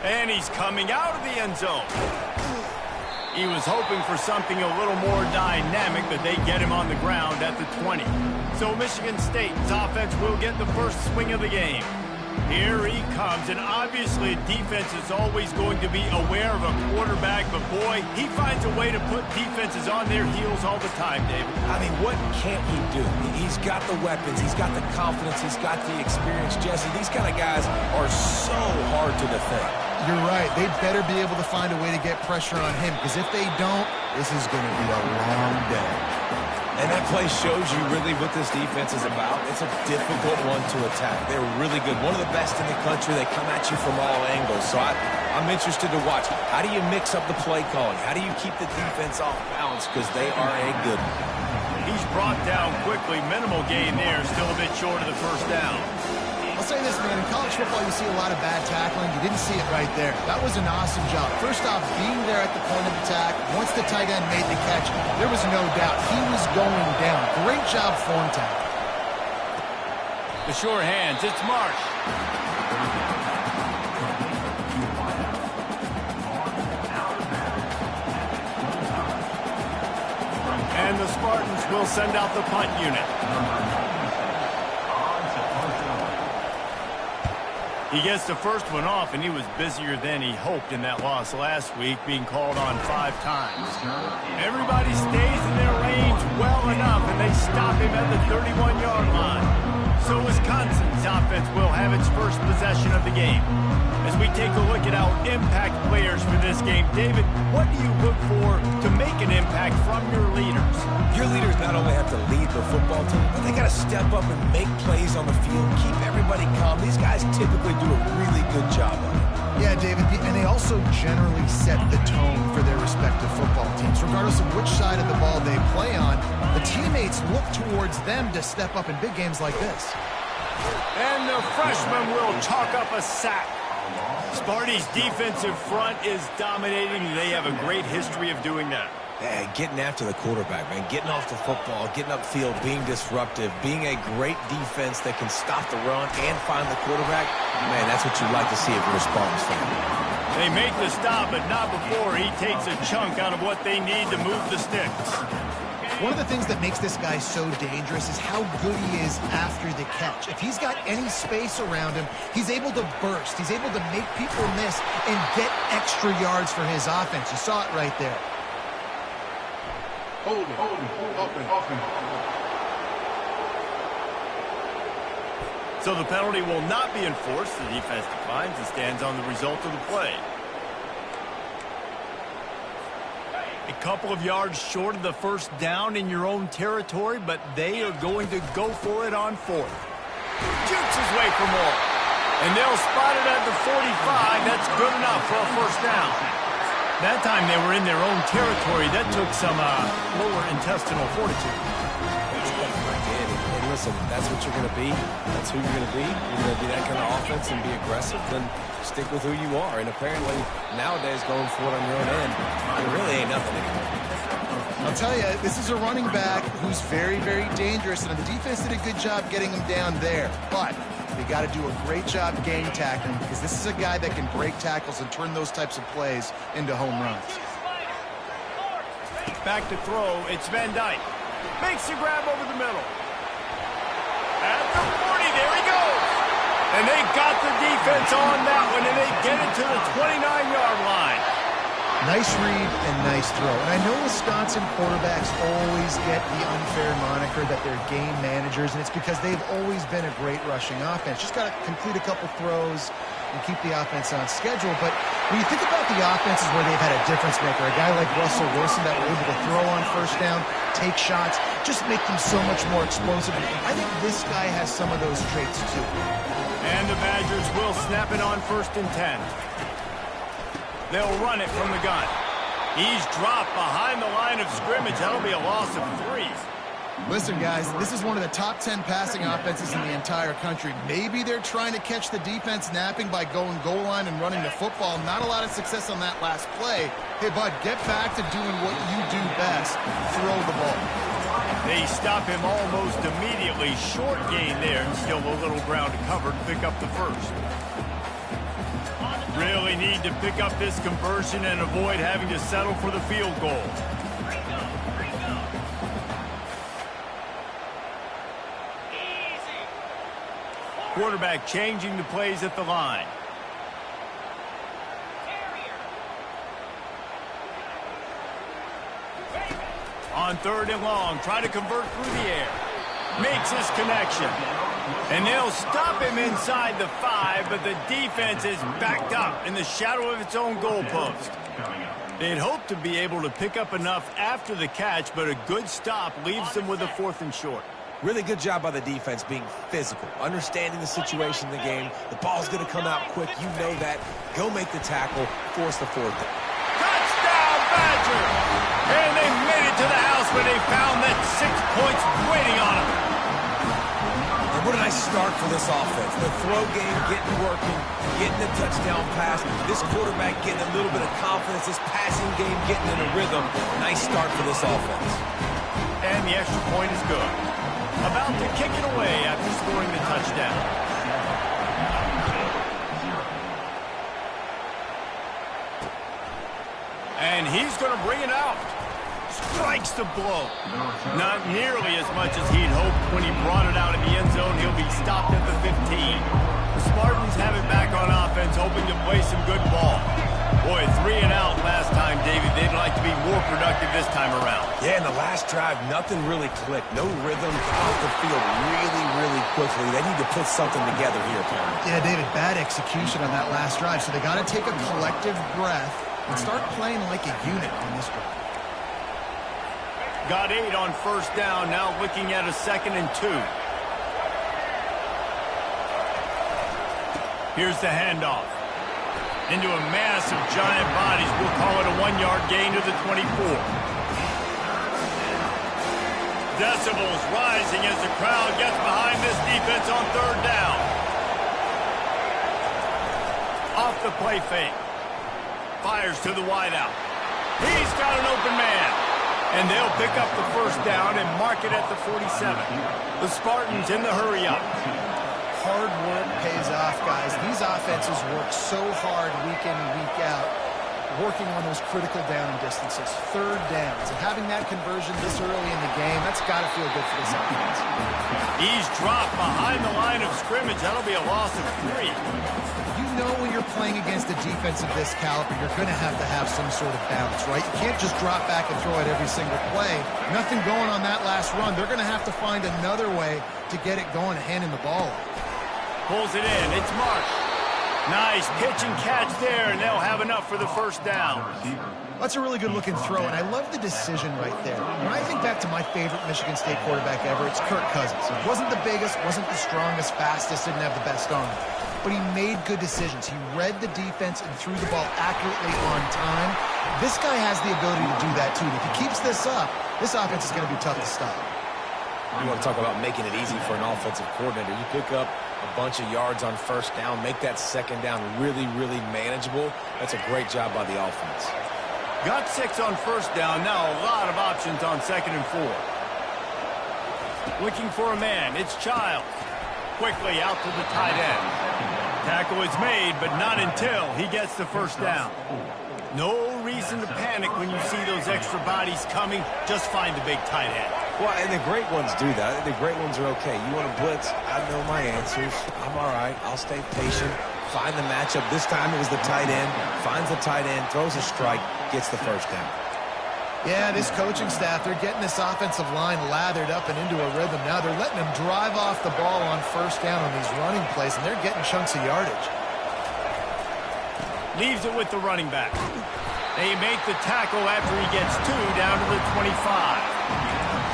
And he's coming out of the end zone. He was hoping for something a little more dynamic, but they get him on the ground at the 20. So Michigan State's offense will get the first swing of the game. Here he comes, and obviously defense is always going to be aware of a quarterback, but boy, he finds a way to put defenses on their heels all the time, David. I mean, what can't he do? He's got the weapons, he's got the confidence, he's got the experience. Jesse, these kind of guys are so hard to defend. You're right. They better be able to find a way to get pressure on him, because if they don't, this is going to be a long day. And that play shows you really what this defense is about. It's a difficult one to attack. They're really good. One of the best in the country. They come at you from all angles. So I'm interested to watch. How do you mix up the play calling? How do you keep the defense off balance? Because they are a good one. He's brought down quickly. Minimal gain there. Still a bit short of the first down. I'll say this, man. In college football, you see a lot of bad tackling. You didn't see it right there. That was an awesome job. First off, being there at the point of attack. Once the tight end made the catch, there was no doubt he was going down. Great job form tackle. The sure hands. It's Marsh. And the Spartans will send out the punt unit. He gets the first one off, and he was busier than he hoped in that loss last week, being called on 5 times. Everybody stays in their range well enough, and they stop him at the 31-yard line. So Wisconsin's offense will have its first possession of the game. As we take a look at our impact players for this game, David, what do you look for to make an impact from your leaders? Your leaders not only have to lead the football team, but they got to step up and make plays on the field, keep everybody calm. These guys typically do a really good job of it. Yeah, David, and they also generally set the tone for their respective football teams. Regardless of which side of the ball they play on, the teammates look towards them to step up in big games like this. And the freshman will chalk up a sack. Sparty's defensive front is dominating. They have a great history of doing that. Yeah, getting after the quarterback, man. Getting off the football, getting upfield, being disruptive, being a great defense that can stop the run and find the quarterback. Man, that's what you like to see if you're a Spartans fan. They make the stop, but not before he takes a chunk out of what they need to move the sticks. One of the things that makes this guy so dangerous is how good he is after the catch. If he's got any space around him, he's able to burst. He's able to make people miss and get extra yards for his offense. You saw it right there. Hold it, open. So the penalty will not be enforced. The defense declines and stands on the result of the play. A couple of yards short of the first down in your own territory, but they are going to go for it on 4th. Jukes his way for more. And they'll spot it at the 45. That's good enough for a first down. That time they were in their own territory. That took some lower intestinal fortitude. And listen, that's what you're going to be. That's who you're going to be. You're going to be that kind of offense and be aggressive. Then stick with who you are. And apparently, nowadays, going for it on your own end, it really ain't nothing anymore. I'll tell you, this is a running back who's very, very dangerous, and the defense did a good job getting him down there. But they got to do a great job gang tackling, because this is a guy that can break tackles and turn those types of plays into home runs. Back to throw, it's Van Dyke. Makes the grab over the middle. At the 40, there he goes. And they got the defense on that one, and they get it to the 29-yard line. Nice read and nice throw. And I know Wisconsin quarterbacks always get the unfair moniker that they're game managers, and it's because they've always been a great rushing offense. Just got to complete a couple throws and keep the offense on schedule. But when you think about the offenses where they've had a difference maker, a guy like Russell Wilson that were able to throw on first down, take shots, just make them so much more explosive. I think this guy has some of those traits too. And the Badgers will snap it on 1st and 10. They'll run it from the gun. He's dropped behind the line of scrimmage. That'll be a loss of 3. Listen, guys, this is one of the top 10 passing offenses in the entire country. Maybe they're trying to catch the defense napping by going goal line and running the football. Not a lot of success on that last play. Hey, bud, get back to doing what you do best. Throw the ball. They stop him almost immediately. Short gain there, and still a little ground to cover to pick up the first. Really need to pick up this conversion and avoid having to settle for the field goal. Quarterback changing the plays at the line. On 3rd and long, try to convert through the air. Makes his connection. And they'll stop him inside the 5, but the defense is backed up in the shadow of its own goalpost. They'd hoped to be able to pick up enough after the catch, but a good stop leaves them with a 4th and short. Really good job by the defense being physical, understanding the situation in the game. The ball's going to come out quick. You know that. Go make the tackle, force the 4th down. Touchdown, Badger! And they made it to the house where they found that 6 points waiting on them. And what a nice start for this offense. The throw game getting working, getting the touchdown pass. This quarterback getting a little bit of confidence. This passing game getting in a rhythm. Nice start for this offense. And the extra point is good. About to kick it away after scoring the touchdown. And he's going to bring it out. Strikes the blow. Not nearly as much as he'd hoped when he brought it out in the end zone. He'll be stopped at the 15. The Spartans have it back on offense, hoping to play some good ball. Boy, 3 and out last time, David. They'd like to be more productive this time around. Yeah, in the last drive, nothing really clicked. No rhythm. Got off the field really quickly. They need to put something together here, apparently. Yeah, David, bad execution on that last drive, so they got to take a collective breath and start playing like a unit on this drive. Got 8 on 1st down, now looking at a 2nd and 2. Here's the handoff. Into a mass of giant bodies. We'll call it a 1-yard gain to the 24. Decibels rising as the crowd gets behind this defense on 3rd down. Off the play fake. Fires to the wideout. He's got an open man. And they'll pick up the 1st down and mark it at the 47. The Spartans in the hurry-up. Hard work pays off, guys. These offenses work so hard week in and week out, working on those critical down distances, 3rd downs. And having that conversion this early in the game, that's got to feel good for this offense. He's dropped behind the line of scrimmage. That'll be a loss of 3. You know when you're playing against a defense of this caliber, you're going to have some sort of balance, right? You can't just drop back and throw it every single play. Nothing going on that last run. They're going to have to find another way to get it going and handing the ball off. Pulls it in. It's Mark. Nice pitch and catch there, and they'll have enough for the 1st down. That's a really good-looking throw, and I love the decision right there. When I think back to my favorite Michigan State quarterback ever, it's Kirk Cousins. He wasn't the biggest, wasn't the strongest, fastest, didn't have the best arm. But he made good decisions. He read the defense and threw the ball accurately on time. This guy has the ability to do that, too. And if he keeps this up, this offense is going to be tough to stop. You want to talk about making it easy for an offensive coordinator. You pick up a bunch of yards on 1st down, make that 2nd down really manageable. That's a great job by the offense. Got 6 on 1st down. Now a lot of options on 2nd and 4. Looking for a man. It's Childs. Quickly out to the tight end. Tackle is made, but not until he gets the 1st down. No reason to panic when you see those extra bodies coming. Just find the big tight end. Well, and the great ones do that. The great ones are okay. You want to blitz? I know my answers. I'm all right. I'll stay patient. Find the matchup. This time it was the tight end. Finds the tight end, throws a strike, gets the 1st down. Yeah, this coaching staff, they're getting this offensive line lathered up and into a rhythm now. They're letting them drive off the ball on 1st down on these running plays, and they're getting chunks of yardage. Leaves it with the running back. They make the tackle after he gets 2 down to the 25.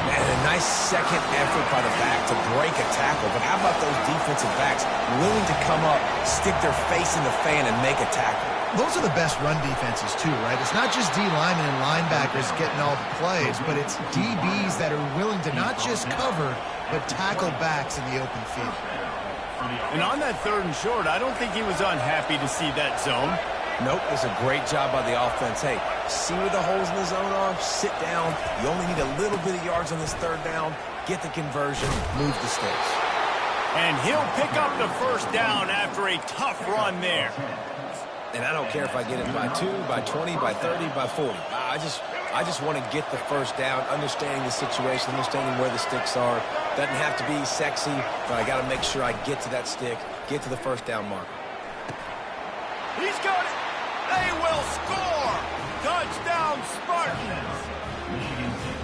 And a nice second effort by the back to break a tackle. But how about those defensive backs willing to come up, stick their face in the fan, and make a tackle? Those are the best run defenses, too, right? It's not just D linemen and linebackers getting all the plays, but it's DBs that are willing to not just cover, but tackle backs in the open field. And on that 3rd and short, I don't think he was unhappy to see that zone. Nope, it's a great job by the offense. Hey, see where the holes in the zone are? Sit down. You only need a little bit of yards on this 3rd down. Get the conversion. Move the sticks. And he'll pick up the 1st down after a tough run there. And I don't care if I get it by 2, by 20, by 30, by 40. I just want to get the first down, understanding the situation, understanding where the sticks are. Doesn't have to be sexy, but I got to make sure I get to that stick, get to the first down marker. He's got it. They will score. Touchdown, Spartans.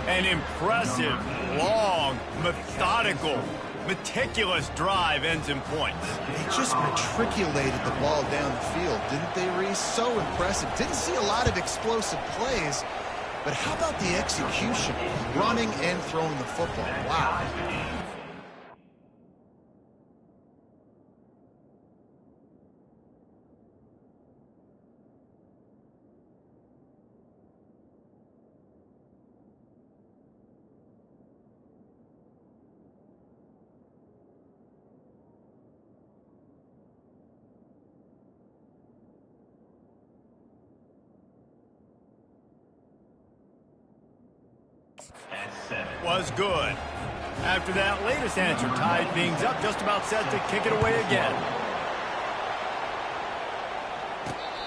An impressive, long, methodical, meticulous drive ends in points. They just matriculated the ball down the field, didn't they, Reese? So impressive. Didn't see a lot of explosive plays, but how about the execution? Running and throwing the football. Wow. Was good. After that latest answer tied things up, just about set to kick it away again.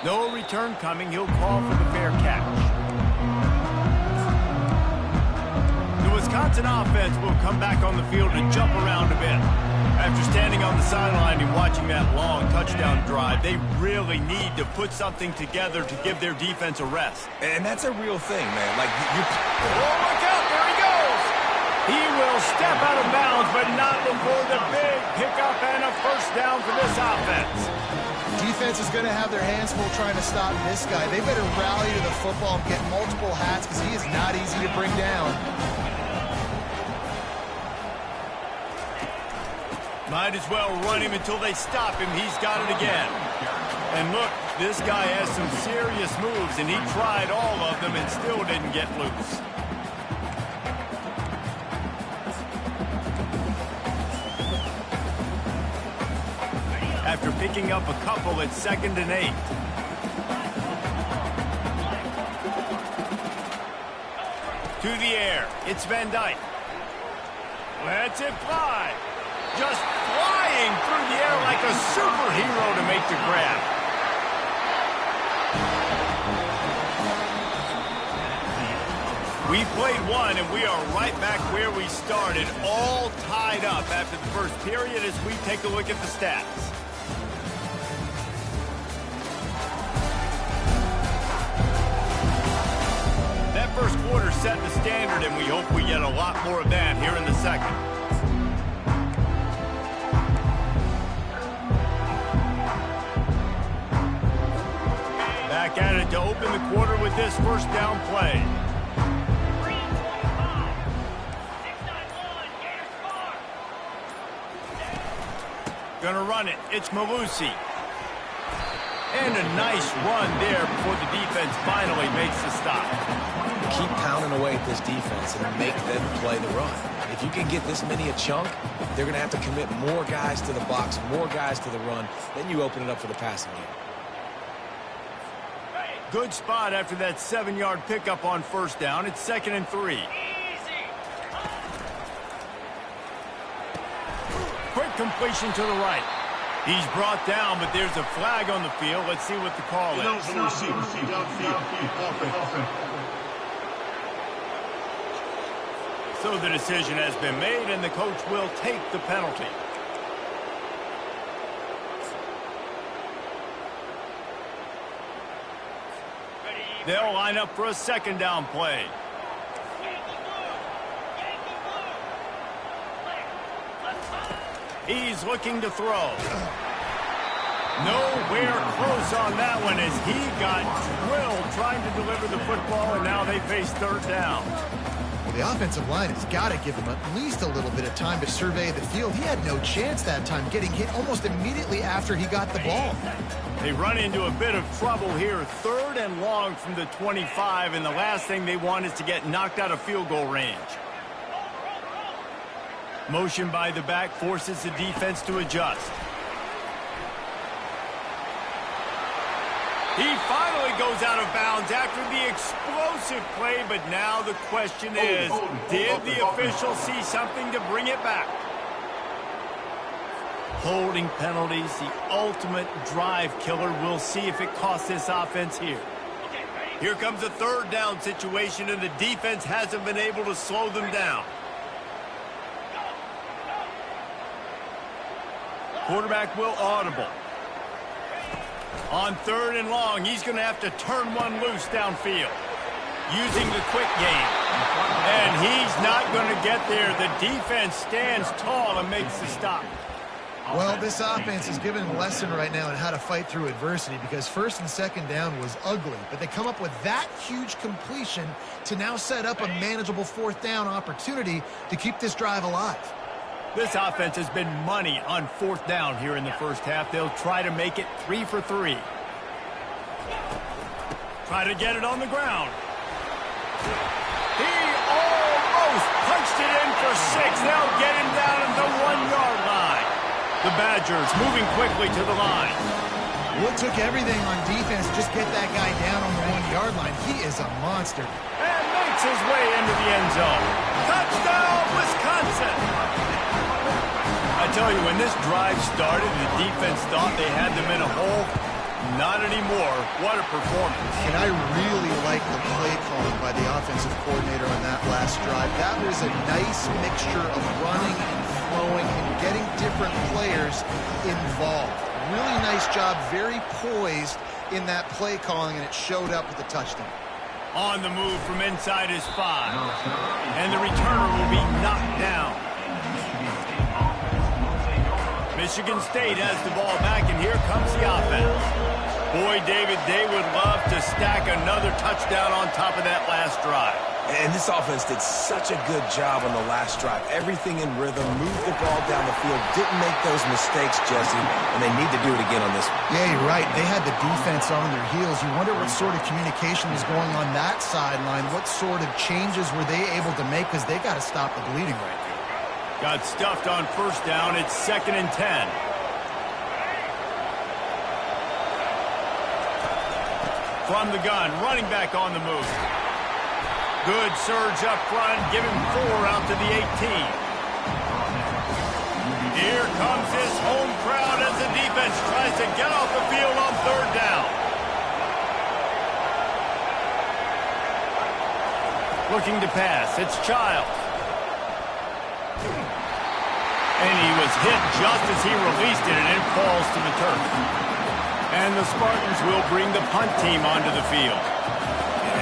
No return coming. He'll call for the fair catch. The Wisconsin offense will come back on the field to jump around a bit. After standing on the sideline and watching that long touchdown drive, they really need to put something together to give their defense a rest. And that's a real thing, man. Like, Oh, look out. There he goes. He will step out of bounds, but not before the big pickup and a first down for this offense. Defense is going to have their hands full trying to stop this guy. They better rally to the football and get multiple hats because he is not easy to bring down. Might as well run him until they stop him. He's got it again. And look, this guy has some serious moves, and he tried all of them and still didn't get loose. After picking up a couple, it's 2nd and 8. To the air, it's Van Dyke. Lets it fly. Just flying through the air like a superhero to make the grab. We played one, and we are right back where we started, all tied up after the first period as we take a look at the stats. That first quarter set the standard, and we hope we get a lot more of that here in the second. Back at it to open the quarter with this first down play. Gonna run it. It's Malusi. And a nice run there before the defense finally makes the stop. keep pounding away at this defense and make them play the run. If you can get this many a chunk, they're going to have to commit more guys to the box, more guys to the run. Then you open it up for the passing game. Good spot after that 7-yard pickup on first down. It's 2nd and 3. Quick completion to the right. He's brought down, but there's a flag on the field. Let's see what the call is. So the decision has been made, and the coach will take the penalty. They'll line up for a 2nd down play. He's looking to throw. Nowhere close on that one as he got drilled trying to deliver the football, and now they face 3rd down. Well, the offensive line has got to give him at least a little bit of time to survey the field. He had no chance that time, getting hit almost immediately after he got the ball. They run into a bit of trouble here. 3rd and long from the 25, and the last thing they want is to get knocked out of field goal range. Motion by the back forces the defense to adjust. He finally goes out of bounds after the explosive play, but now the question is, did the official see something to bring it back? Holding penalties, the ultimate drive killer. We'll see if it costs this offense here. Here comes a third down situation, and the defense hasn't been able to slow them down. Quarterback will audible. On 3rd and long, he's going to have to turn one loose downfield, using the quick game. And he's not going to get there. The defense stands tall and makes the stop. Well, this offense is giving them a lesson right now on how to fight through adversity, because 1st and 2nd down was ugly, but they come up with that huge completion to now set up a manageable 4th down opportunity to keep this drive alive. This offense has been money on 4th down here in the first half. They'll try to make it 3 for 3. Try to get it on the ground. He almost punched it in for 6. They'll get him down at the 1-yard line. The Badgers moving quickly to the line. Wood took everything on defense to just get that guy down on the 1-yard line. He is a monster. And makes his way into the end zone. Touchdown, Wisconsin! I tell you, when this drive started, the defense thought they had them in a hole. Not anymore. What a performance. And I really like the play calling by the offensive coordinator on that last drive. That was a nice mixture of running and flowing and getting different players involved. Really nice job, very poised in that play calling, and it showed up with a touchdown. On the move from inside his 5. And the returner will be knocked down. Michigan State has the ball back, and here comes the offense. Boy, David, they would love to stack another touchdown on top of that last drive. And this offense did such a good job on the last drive. Everything in rhythm, moved the ball down the field, didn't make those mistakes, Jesse, and they need to do it again on this one. Yeah, you're right. They had the defense on their heels. You wonder what sort of communication was going on that sideline. What sort of changes were they able to make, because they got to stop the bleeding right now. Got stuffed on 1st down. It's 2nd and 10. From the gun, running back on the move. Good surge up front, give him 4 out to the 18. Here comes his home crowd as the defense tries to get off the field on 3rd down. Looking to pass, it's Childs. And he was hit just as he released it, and it falls to the turf. And the Spartans will bring the punt team onto the field.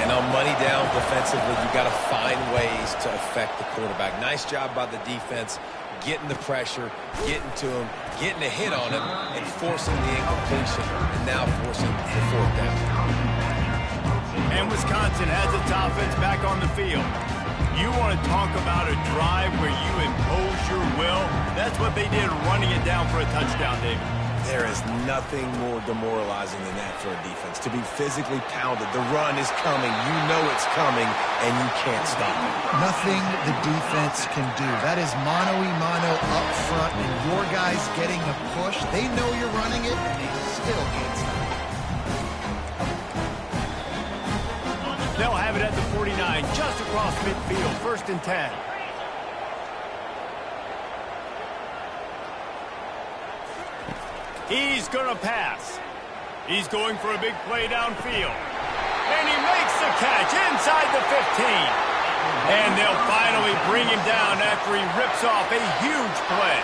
And on money down defensively, you've got to find ways to affect the quarterback. Nice job by the defense, getting the pressure, getting to him, getting a hit on him, and forcing the incompletion, and now forcing the 4th down. And Wisconsin has its offense back on the field. You want to talk about a drive where you impose your will? That's what they did, running it down for a touchdown, David. There is nothing more demoralizing than that for a defense. To be physically pounded, the run is coming, you know it's coming, and you can't stop it. Nothing the defense can do. That is mano-a-mano up front, and your guys getting a push. They know you're running it, and they still can't stop it. They'll have it at the 49, just across midfield, 1st and 10. He's going to pass. He's going for a big play downfield. And he makes the catch inside the 15. And they'll finally bring him down after he rips off a huge play.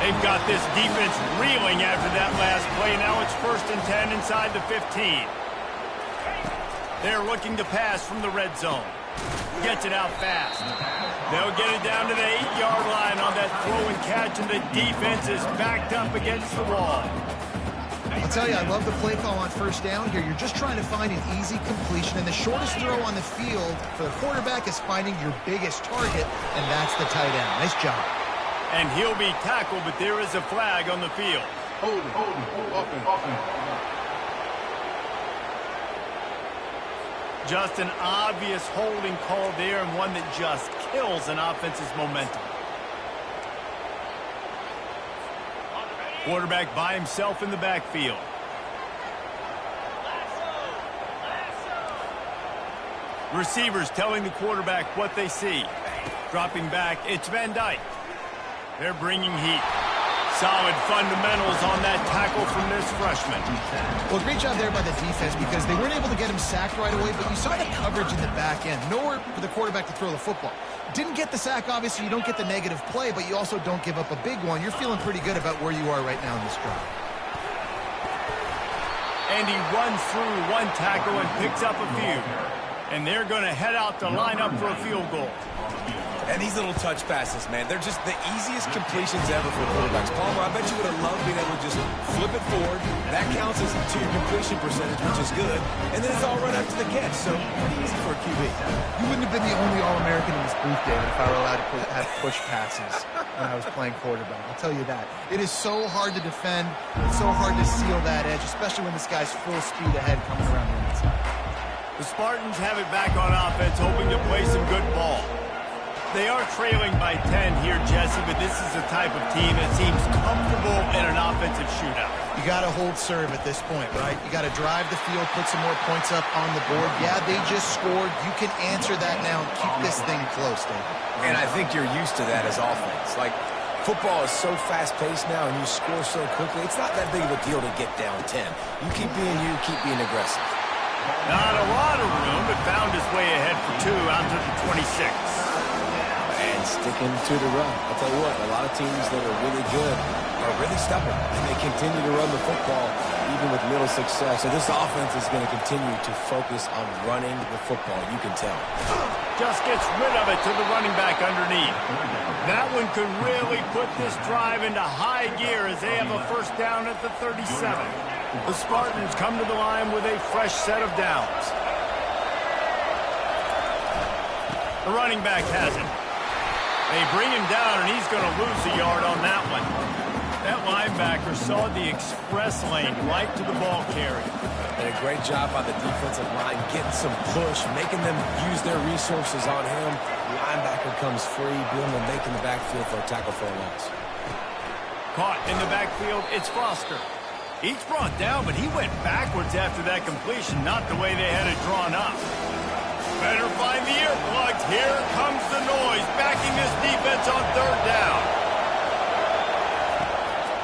They've got this defense reeling after that last play. Now it's 1st and 10 inside the 15. They're looking to pass from the red zone. Gets it out fast. They'll get it down to the 8-yard line on that throw and catch, and the defense is backed up against the wall. I'll tell you, I love the play call on 1st down here. You're just trying to find an easy completion, and the shortest throw on the field for the quarterback is finding your biggest target, and that's the tight end. Nice job. And he'll be tackled, but there is a flag on the field. Hold it. Just an obvious holding call there, and one that just kills an offense's momentum. Quarterback by himself in the backfield. Receivers telling the quarterback what they see. Dropping back, it's Van Dyke. They're bringing heat. Solid fundamentals on that tackle from this freshman. Well, great job there by the defense because they weren't able to get him sacked right away, but you saw the coverage in the back end. Nowhere for the quarterback to throw the football. Didn't get the sack, obviously. You don't get the negative play, but you also don't give up a big one. You're feeling pretty good about where you are right now in this drive. And he runs through one tackle and picks up a few. And they're going to head out to line up for a field goal. And these little touch passes, man, they're just the easiest completions ever for quarterbacks. Palmer, I bet you would have loved being able to just flip it forward. That counts as to your completion percentage, which is good. And then it's all run up to the catch, so pretty easy for a QB. You wouldn't have been the only All-American in this booth, David, if I were allowed to have push passes when I was playing quarterback. I'll tell you that. It is so hard to defend. It's so hard to seal that edge, especially when this guy's full speed ahead coming around the inside. The Spartans have it back on offense, hoping to play some good ball. They are trailing by 10 here, Jesse, but this is the type of team that seems comfortable in an offensive shootout. You got to hold serve at this point, right? You got to drive the field, put some more points up on the board. Yeah, they just scored. You can answer that now and keep this thing close, David. And I think you're used to that as offense. Like, football is so fast-paced now and you score so quickly, it's not that big of a deal to get down 10. You keep being you, keep being aggressive. Not a lot of room, but found his way ahead for 2 out to the 26. And sticking to the run. I'll tell you what, a lot of teams that are really good are really stubborn, and they continue to run the football even with little success. So this offense is going to continue to focus on running the football, you can tell. Just gets rid of it to the running back underneath. That one could really put this drive into high gear as they have a first down at the 37. The Spartans come to the line with a fresh set of downs. The running back has it. They bring him down, and he's going to lose a yard on that one. That linebacker saw the express lane right to the ball carrier. And a great job by the defensive line, getting some push, making them use their resources on him. The linebacker comes free, being able to make in the backfield for a tackle for a loss. Caught in the backfield, it's Foster. He's brought down, but he went backwards after that completion, not the way they had it drawn up. Better find the earplugs. Here comes the noise, backing this defense on third down.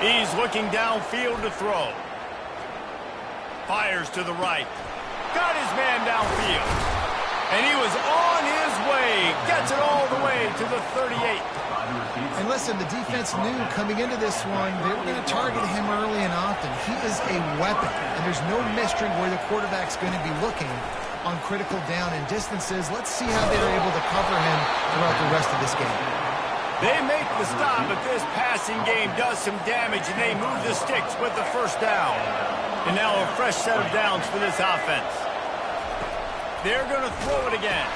He's looking downfield to throw. Fires to the right. Got his man downfield. And he was on his way. Gets it all the way to the 38. And listen, the defense knew coming into this one, they were going to target him early and often. He is a weapon, and there's no mystery where the quarterback's going to be looking on critical down and distances. Let's see how they're able to cover him throughout the rest of this game. They make the stop, but this passing game does some damage, and they move the sticks with the first down. And now a fresh set of downs for this offense. They're going to throw it again.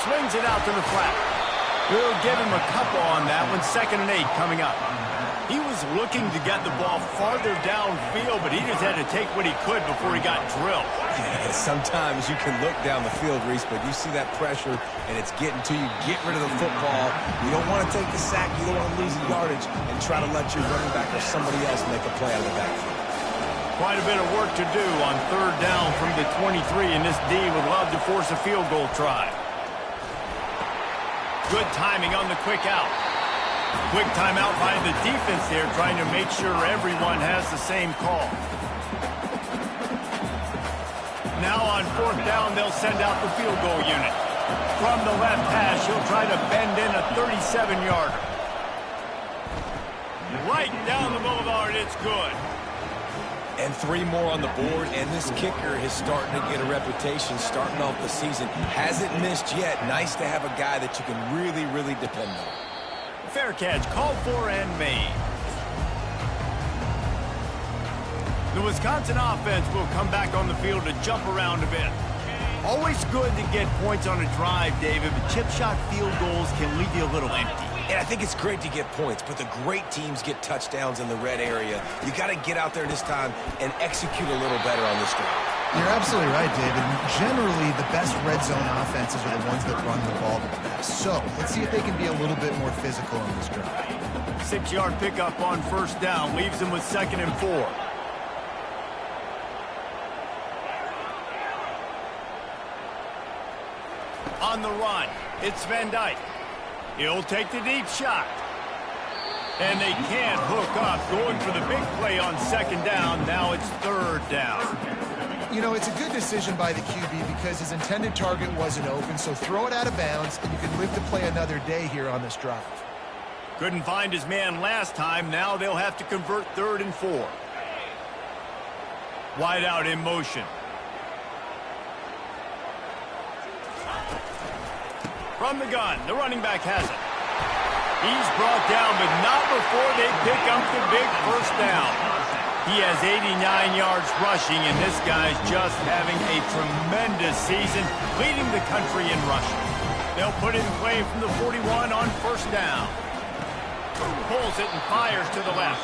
Swings it out to the flat. We'll give him a couple on that one. 2nd and 8 coming up. He was looking to get the ball farther downfield, but he just had to take what he could before he got drilled. Yeah, sometimes you can look down the field, Reese, but you see that pressure, and it's getting to you. Get rid of the football. You don't want to take the sack. You don't want to lose the yardage and try to let your running back or somebody else make a play out of the backfield. Quite a bit of work to do on third down from the 23, and this D would love to force a field goal try. Good timing on the quick out. Quick timeout by the defense there, trying to make sure everyone has the same call. Now on 4th down, they'll send out the field goal unit. From the left hash, he'll try to bend in a 37-yarder. Right down the boulevard, it's good. And 3 more on the board, and this kicker is starting to get a reputation starting off the season. Hasn't missed yet. Nice to have a guy that you can really, really depend on. Fair catch, called for and made. The Wisconsin offense will come back on the field to jump around a bit. Always good to get points on a drive, David, but chip shot field goals can leave you a little empty. And I think it's great to get points, but the great teams get touchdowns in the red area. You got to get out there this time and execute a little better on this drive. You're absolutely right, David. Generally, the best red zone offenses are the ones that run the ball the best. So, let's see if they can be a little bit more physical on this drive. 6-yard pickup on 1st down leaves them with 2nd and 4. On the run, it's Van Dyke. He'll take the deep shot. And they can't hook up. Going for the big play on second down. Now it's third down. You know, it's a good decision by the QB because his intended target wasn't open, so throw it out of bounds, and you can live to play another day here on this drive. Couldn't find his man last time. Now they'll have to convert 3rd and 4. Wide out in motion. From the gun, the running back has it. He's brought down, but not before they pick up the big first down. He has 89 yards rushing, and this guy's just having a tremendous season, leading the country in rushing. They'll put in play from the 41 on first down. Pulls it and fires to the left.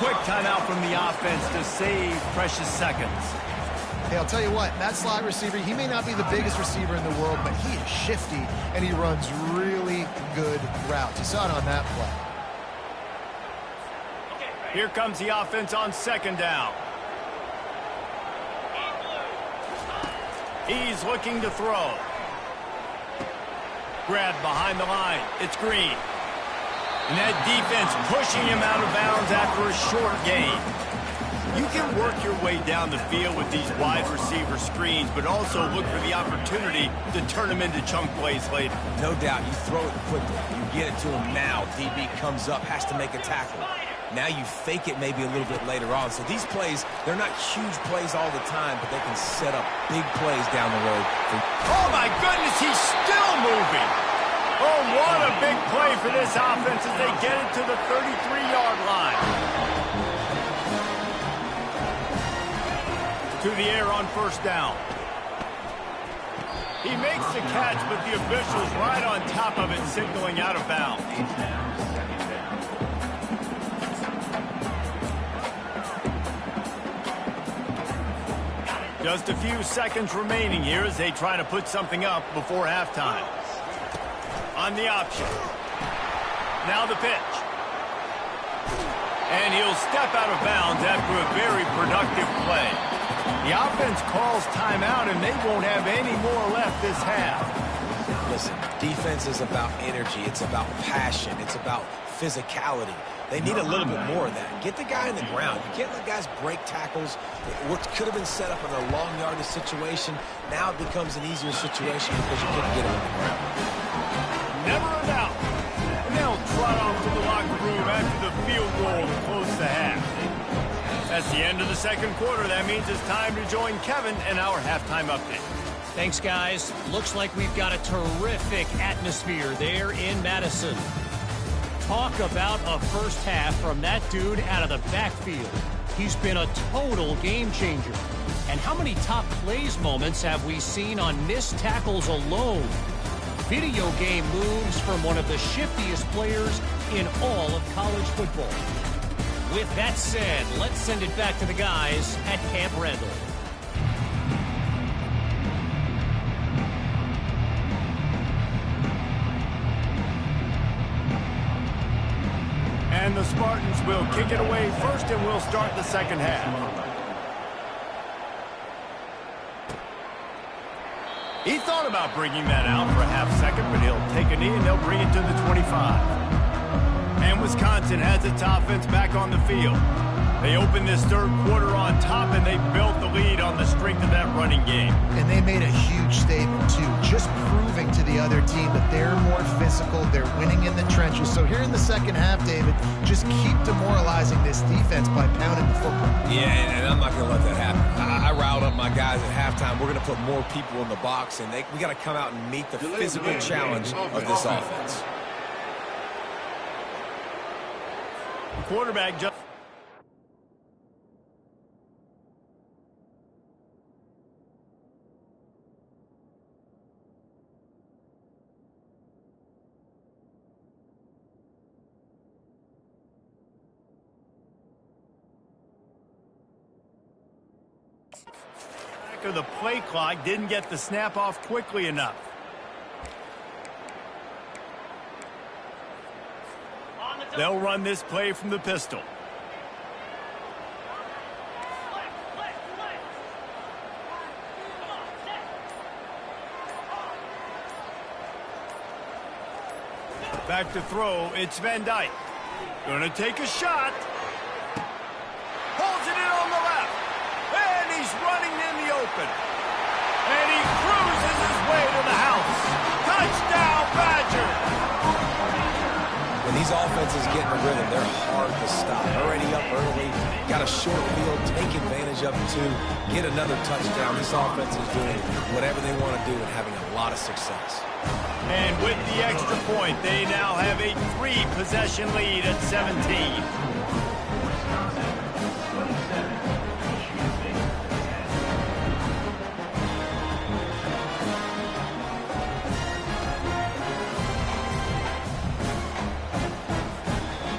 Quick timeout from the offense to save precious seconds. Hey, I'll tell you what, that slot receiver, he may not be the biggest receiver in the world, but he is shifty, and he runs really good routes. You saw it on that play. Here comes the offense on second down. He's looking to throw. Grabbed behind the line. It's Green. And that defense pushing him out of bounds after a short gain. You can work your way down the field with these wide receiver screens, but also look for the opportunity to turn them into chunk plays later. No doubt, you throw it quickly. You get it to him now. DB comes up, has to make a tackle. Now you fake it maybe a little bit later on. So these plays, they're not huge plays all the time, but they can set up big plays down the road. Oh, my goodness, he's still moving. Oh, what a big play for this offense as they get it to the 33-yard line. To the air on first down. He makes the catch, but the official's right on top of it, signaling out of bounds. Just a few seconds remaining here as they try to put something up before halftime. On the option. Now the pitch. And he'll step out of bounds after a very productive play. The offense calls timeout, and they won't have any more left this half. Listen, defense is about energy. It's about passion. It's about physicality. They need a little bit more of that. Get the guy in the ground. You can't let guys break tackles. What could have been set up in a long yardage situation, now it becomes an easier situation because you couldn't get him in the ground. Never a doubt. And they'll trot off to the locker room after the field goal to close the half. That's the end of the second quarter. That means it's time to join Kevin and our halftime update. Thanks, guys. Looks like we've got a terrific atmosphere there in Madison. Talk about a first half from that dude out of the backfield. He's been a total game changer. And how many top plays moments have we seen on missed tackles alone? Video game moves from one of the shiftiest players in all of college football. With that said, let's send it back to the guys at Camp Randall. And the Spartans will kick it away first, and we'll start the second half. He thought about bringing that out for a half second, but he'll take a knee and they'll bring it to the 25. And Wisconsin has its offense back on the field. They opened this third quarter on top, and they built the lead on the strength of that running game. And they made a huge statement, too, just proving to the other team that they're more physical, they're winning in the trenches. So here in the second half, David, just keep demoralizing this defense by pounding the football. Yeah, and I'm not going to let that happen. I riled up my guys at halftime. We're going to put more people in the box, and we got to come out and meet the physical challenge of this offense. Quarterback just... of the play clock didn't get the snap off quickly enough. They'll run this play from the pistol. Back to throw, it's Van Dyke. Gonna take a shot. Holds it in on the left. And he's running in the open. And he cruises his way to the house. Touchdown, Badgers! When these offenses get in a rhythm, they're hard to stop. Already up early, got a short field, take advantage of it too, get another touchdown. This offense is doing whatever they want to do and having a lot of success. And with the extra point, they now have a 3-possession lead at 17.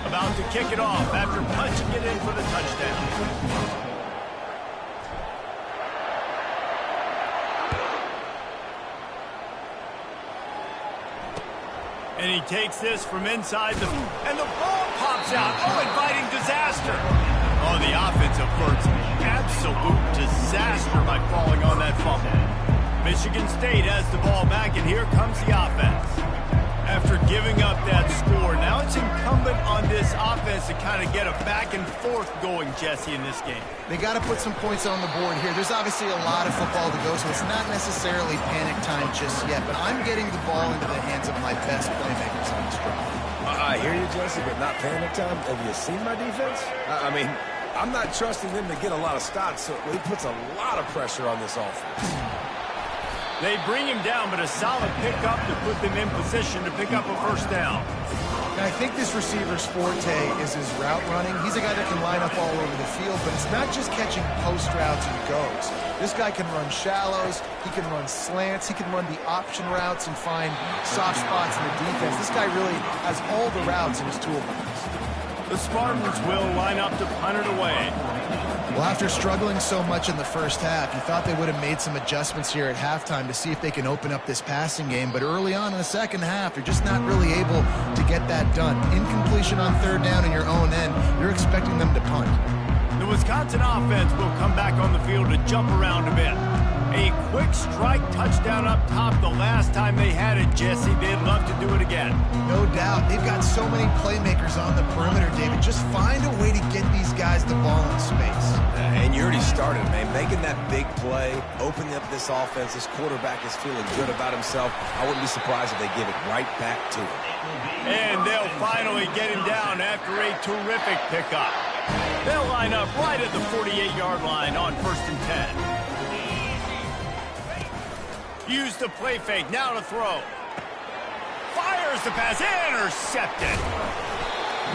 About to kick it off after punching it in for the touchdown. And he takes this from inside and the ball pops out. Oh, inviting disaster. Oh, the offense averts absolute disaster by falling on that fumble. Michigan State has the ball back, and here comes the offense. After giving up that score, now it's incumbent on this offense to kind of get a back and forth going, Jesse, in this game. They got to put some points on the board here. There's obviously a lot of football to go, so it's not necessarily panic time just yet, but I'm getting the ball into the hands of my best playmakers on this drive. I hear you, Jesse, but not panic time. Have you seen my defense? I mean, I'm not trusting them to get a lot of stops, so it puts a lot of pressure on this offense. They bring him down, but a solid pickup to put them in position to pick up a first down. And I think this receiver's forte is his route running. He's a guy that can line up all over the field, but it's not just catching post routes and goes. This guy can run shallows, he can run slants, he can run the option routes and find soft spots in the defense. This guy really has all the routes in his toolbox. The Spartans will line up to punt it away. Well, after struggling so much in the first half, you thought they would have made some adjustments here at halftime to see if they can open up this passing game. But early on in the second half, you're just not really able to get that done. Incompletion on third down in your own end, you're expecting them to punt. The Wisconsin offense will come back on the field to jump around a bit. A quick strike touchdown up top the last time they had it, Jesse. They'd love to do it again. No doubt. They've got so many playmakers on the perimeter, David. Just find a way to get these guys the ball in space. And you already started, man. Making that big play, opening up this offense. This quarterback is feeling good about himself. I wouldn't be surprised if they give it right back to him. And they'll finally get him down after a terrific pickup. They'll line up right at the 48-yard line on 1st and 10. Use the play fake, now to throw. Fires the pass, intercepted.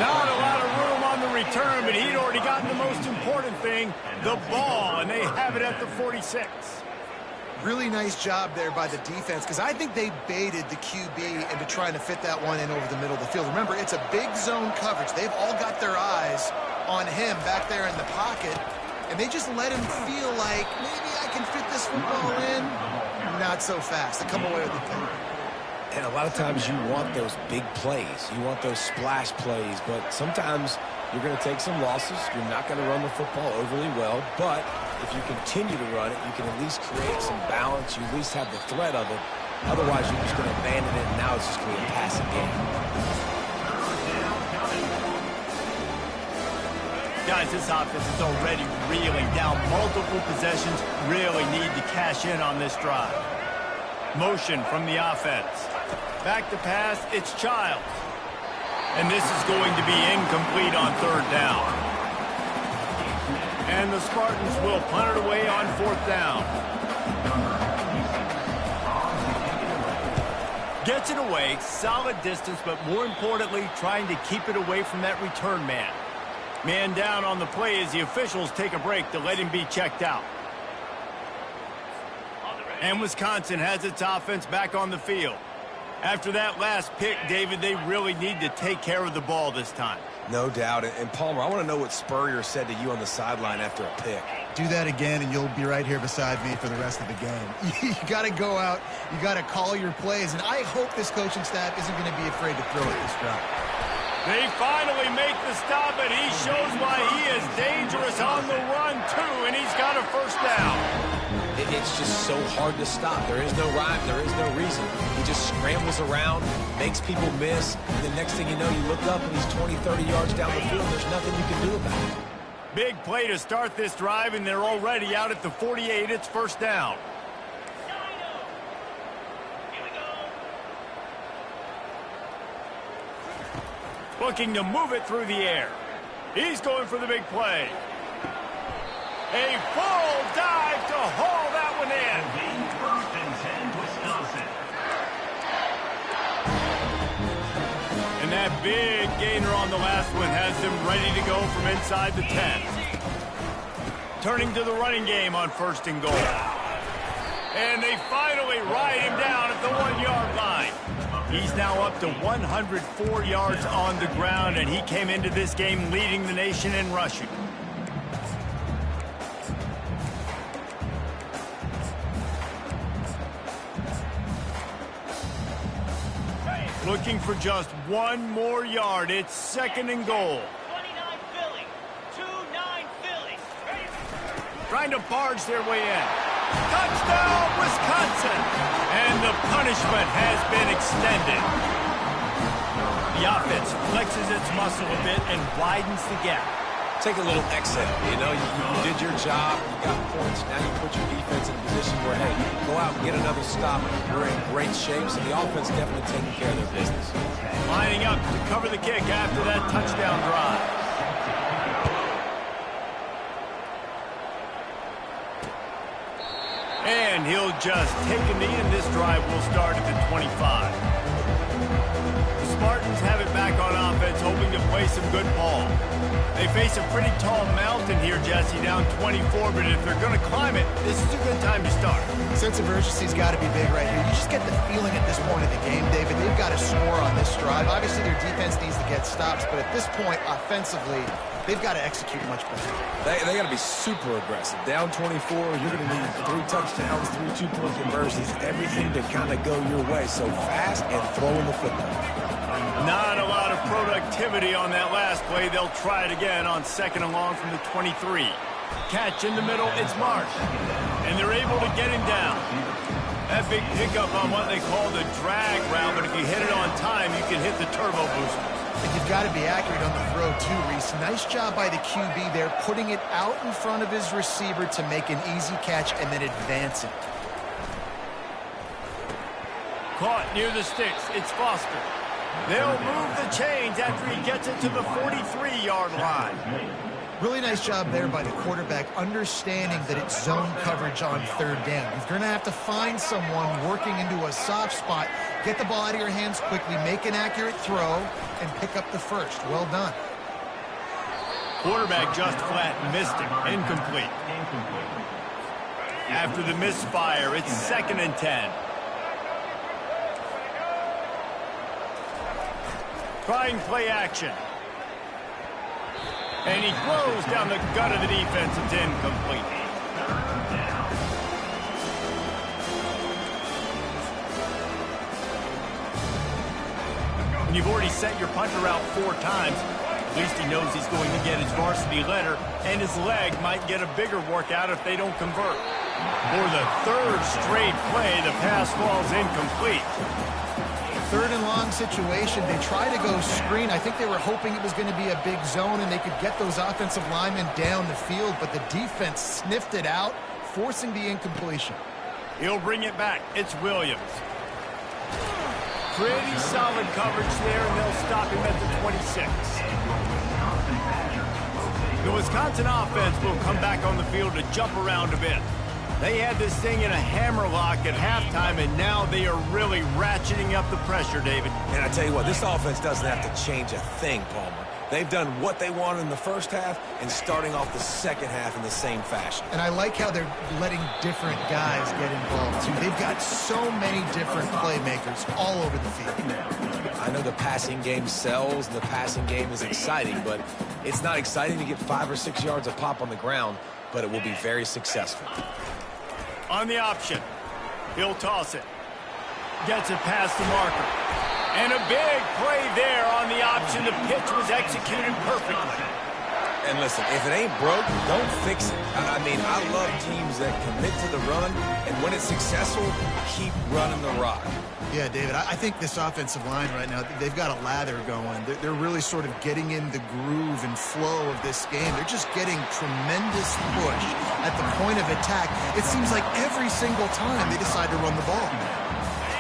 Not a lot of room on the return, but he'd already gotten the most important thing, the ball, and they have it at the 46. Really nice job there by the defense, because I think they baited the QB into trying to fit that one in over the middle of the field. Remember, it's a big zone coverage. They've all got their eyes on him back there in the pocket, and they just let him feel like, maybe I can fit this football in. Not so fast. They come away with the pick. And a lot of times you want those big plays. You want those splash plays, but sometimes you're going to take some losses. You're not going to run the football overly well, but if you continue to run it, you can at least create some balance. You at least have the threat of it. Otherwise, you're just going to abandon it, and now it's just going to be a passing game. Guys, this offense is already reeling down multiple possessions. Really need to cash in on this drive. Motion from the offense. Back to pass, it's Childs. And this is going to be incomplete on third down. And the Spartans will punt it away on 4th down. Gets it away, solid distance, but more importantly, trying to keep it away from that return man. Man down on the play as the officials take a break to let him be checked out. And Wisconsin has its offense back on the field. After that last pick, David, they really need to take care of the ball this time. No doubt. And Palmer, I want to know what Spurrier said to you on the sideline after a pick. Do that again, and you'll be right here beside me for the rest of the game. You got to go out. You got to call your plays, and I hope this coaching staff isn't going to be afraid to throw it this drive. They finally make the stop, and he shows why he is dangerous on the run, too, and he's got a first down. it's just so hard to stop. There is no rhyme. There is no reason. He just scrambles around, makes people miss, and the next thing you know, you look up and he's 20, 30 yards down the field. There's nothing you can do about it. Big play to start this drive, and they're already out at the 48. It's first down. Looking to move it through the air. He's going for the big play. A full dive to haul that one in. And that big gainer on the last one has them ready to go from inside the 10. Turning to the running game on 1st and goal. And they finally ride him down at the 1-yard line. He's now up to 104 yards on the ground, and he came into this game leading the nation in rushing. Looking for just one more yard. It's 2nd and goal. 29 Philly. 2-9 Philly. Trying to barge their way in. Touchdown, Wisconsin! And the punishment has been extended. The offense flexes its muscle a bit and widens the gap. Take a little exhale. You know, you did your job. You got points. Now you put your defense in a position where, hey, go out and get another stop. We're in great shape, so the offense definitely taking care of their business. Lining up to cover the kick after that touchdown drive. And he'll just take a knee, and this drive will start at the 25. The Spartans have it back on offense, hoping to play some good ball. They face a pretty tall mountain here, Jesse, down 24, but if they're going to climb it, this is a good time to start. Sense of urgency's got to be big right here. You just get the feeling at this point of the game, David, they've got to score on this drive. Obviously, their defense needs to get stops, but at this point, offensively, they've got to execute much better. They got to be super aggressive. Down 24, you're going to need 3 touchdowns, 3 2-point conversions, everything to kind of go your way. So fast and throwing the football. Not a lot of productivity on that last play. They'll try it again on 2nd and long from the 23. Catch in the middle, it's Marsh. And they're able to get him down. That big pickup on what they call the drag route, but if you hit it on time, you can hit the turbo booster. And you've got to be accurate on the throw, too, Reese. Nice job by the QB there, putting it out in front of his receiver to make an easy catch and then advancing. Caught near the sticks. It's Foster. They'll move the chains after he gets it to the 43-yard line. Really nice job there by the quarterback, understanding that it's zone coverage on 3rd down. You're going to have to find someone working into a soft spot, get the ball out of your hands quickly, make an accurate throw, and pick up the first. Well done. Quarterback just flat missed it. Incomplete. After the misfire, it's 2nd and 10. Trying play action. And he throws down the gut of the defense. It's incomplete. When you've already set your punter out 4 times, at least he knows he's going to get his varsity letter, and his leg might get a bigger workout if they don't convert. For the 3rd straight play, the pass falls incomplete. 3rd and long situation. They try to go screen. I think they were hoping it was going to be a big zone and they could get those offensive linemen down the field, but the defense sniffed it out, forcing the incompletion. He'll bring it back. It's Williams. Pretty solid coverage there, and they'll stop him at the 26. The Wisconsin offense will come back on the field to jump around a bit. They had this thing in a hammerlock at halftime, and now they are really ratcheting up the pressure, David. And I tell you what, this offense doesn't have to change a thing, Palmer. They've done what they wanted in the first half and starting off the second half in the same fashion. And I like how they're letting different guys get involved, too. They've got so many different playmakers all over the field. I know the passing game sells, and the passing game is exciting, but it's not exciting to get 5 or 6 yards a pop on the ground, but it will be very successful. On the option, he'll toss it. Gets it past the marker. And a big play there on the option. The pitch was executed perfectly. And listen, if it ain't broke, don't fix it. I mean, I love teams that commit to the run, and when it's successful, keep running the rock. Yeah, David, I think this offensive line right now, they've got a lather going. They're really sort of getting in the groove and flow of this game. They're just getting tremendous push at the point of attack. It seems like every single time they decide to run the ball.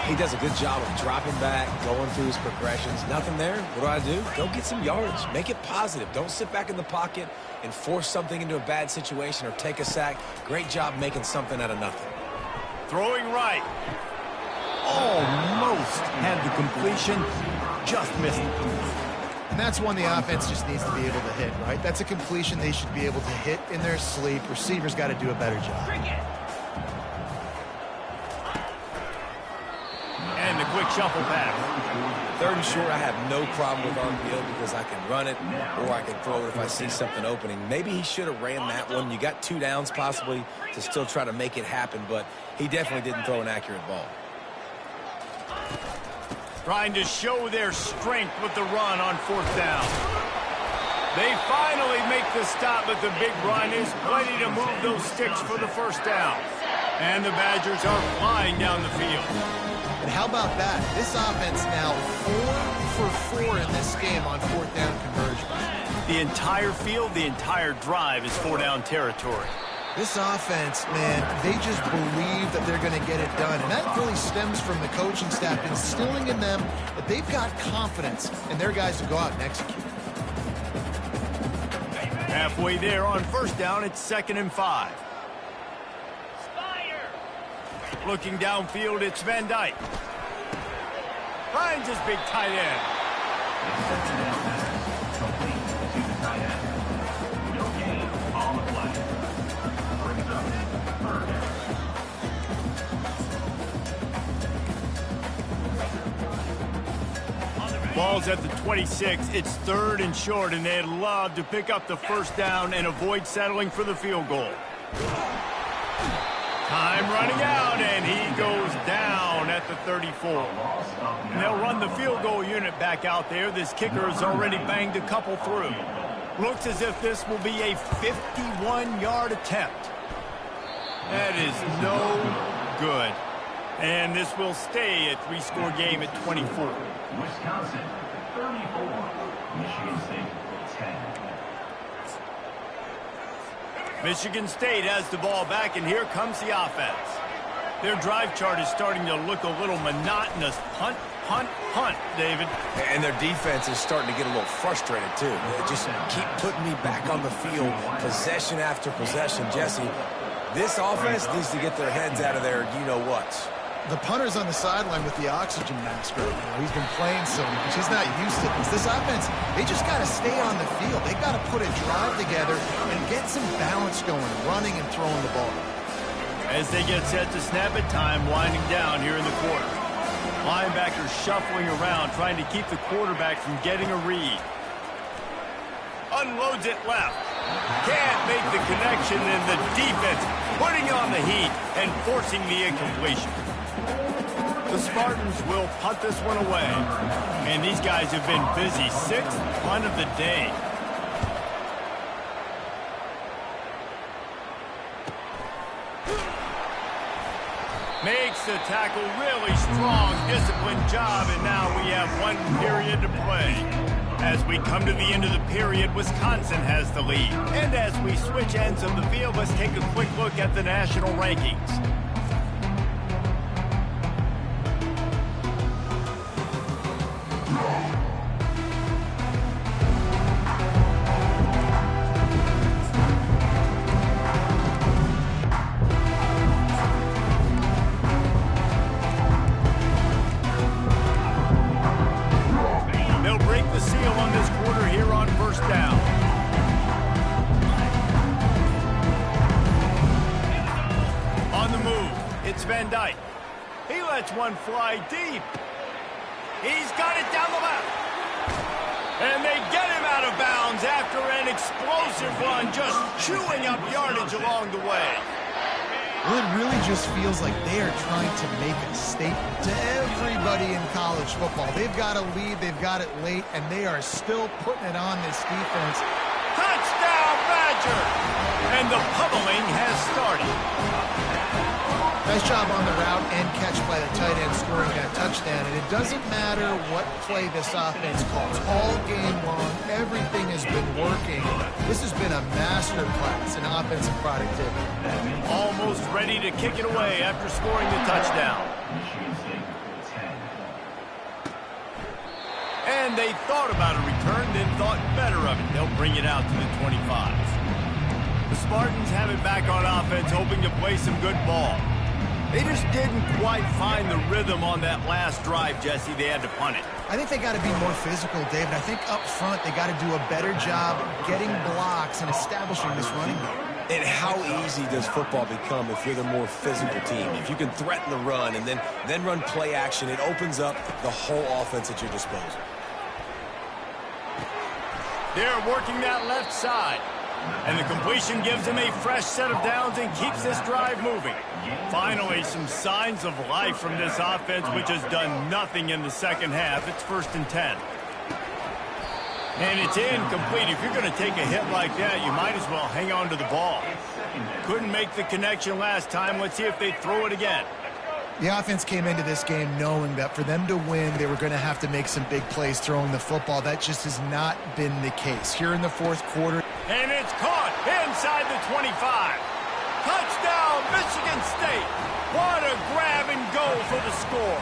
He does a good job of dropping back, going through his progressions. Nothing there. What do? Go get some yards. Make it positive. Don't sit back in the pocket and force something into a bad situation or take a sack. Great job making something out of nothing. Throwing right. Almost had the completion. Just missed it. And that's one the offense just needs to be able to hit, right? That's a completion they should be able to hit in their sleep. Receivers got to do a better job. And the quick shuffle pass. 3rd and short, I have no problem with RPO because I can run it or I can throw it if I see something opening. Maybe he should have ran that one. You got 2 downs possibly to still try to make it happen, but he definitely didn't throw an accurate ball. Trying to show their strength with the run on 4th down. They finally make the stop, but the big run is plenty to move those sticks for the 1st down. And the Badgers are flying down the field. And how about that? This offense now 4 for 4 in this game on 4th down conversions. The entire field, the entire drive is 4-down territory. This offense, man, they just believe that they're going to get it done. And that really stems from the coaching staff instilling in them that they've got confidence in their guys to go out and execute. Halfway there on 1st down, it's 2nd and 5. Looking downfield, it's Van Dyke. Finds his big tight end. Ball's at the 26. It's 3rd and short, and they'd love to pick up the 1st down and avoid settling for the field goal. Time running out, and he goes down at the 34. And they'll run the field goal unit back out there. This kicker has already banged a couple through. Looks as if this will be a 51-yard attempt. That is no good. And this will stay a 3-score game at 24. Wisconsin, 34. Michigan State, 10. Michigan State has the ball back, and here comes the offense. Their drive chart is starting to look a little monotonous. Hunt, hunt, hunt, David. And their defense is starting to get a little frustrated, too. They just keep putting me back on the field, possession after possession. Jesse, this offense needs to get their heads out of their you-know-whats. The punter's on the sideline with the oxygen mask right now. He's been playing so much. He's not used to this. This offense, they just got to stay on the field. They got to put a drive together and get some balance going, running and throwing the ball. As they get set to snap it, time winding down here in the quarter. Linebackers shuffling around, trying to keep the quarterback from getting a read. Unloads it left. Can't make the connection, and the defense putting on the heat and forcing the incompletion. The Spartans will punt this one away. And these guys have been busy. 6th punt of the day. Makes the tackle really strong, disciplined job, and now we have 1 period to play. As we come to the end of the period, Wisconsin has the lead. And as we switch ends of the field, let's take a quick look at the national rankings. Van Dyke. He lets one fly deep. He's got it down the left. And they get him out of bounds after an explosive run, just chewing up yardage along the way. Well, it really just feels like they are trying to make a statement to everybody in college football. They've got a lead, they've got it late, and they are still putting it on this defense. Touchdown! Badger. And the pummeling has started. Nice job on the route and catch by the tight end scoring that touchdown. And it doesn't matter what play this offense calls. All game long, everything has been working. This has been a master class in offensive productivity. Almost ready to kick it away after scoring the touchdown. And they thought about a return, then thought better of it. They'll bring it out to the 25s. The Spartans have it back on offense, hoping to play some good ball. They just didn't quite find the rhythm on that last drive, Jesse. They had to punt it. I think they got to be more physical, David. I think up front they got to do a better job getting blocks and establishing this running game. And how easy does football become if you're the more physical team? If you can threaten the run and then run play action, it opens up the whole offense at your disposal. They're working that left side. And the completion gives him a fresh set of downs and keeps this drive moving. Finally, some signs of life from this offense, which has done nothing in the second half. It's 1st and 10. And it's incomplete. If you're going to take a hit like that, you might as well hang on to the ball. Couldn't make the connection last time. Let's see if they throw it again. The offense came into this game knowing that for them to win, they were going to have to make some big plays throwing the football. That just has not been the case. Here in the fourth quarter. And it's caught inside the 25. Touchdown, Michigan State. What a grab and go for the score.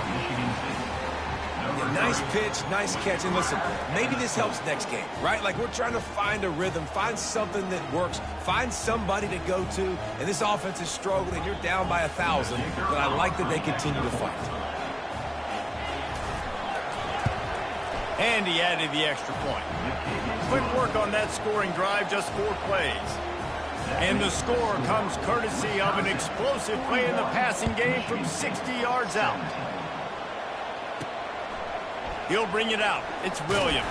Nice pitch, nice catch. And listen, maybe this helps next game, right? Like we're trying to find a rhythm, find something that works, find somebody to go to. And this offense is struggling, and you're down by 1,000. But I like that they continue to fight. And he added the extra point. Quick work on that scoring drive, just 4 plays. And the score comes courtesy of an explosive play in the passing game from 60 yards out. He'll bring it out. It's Williams.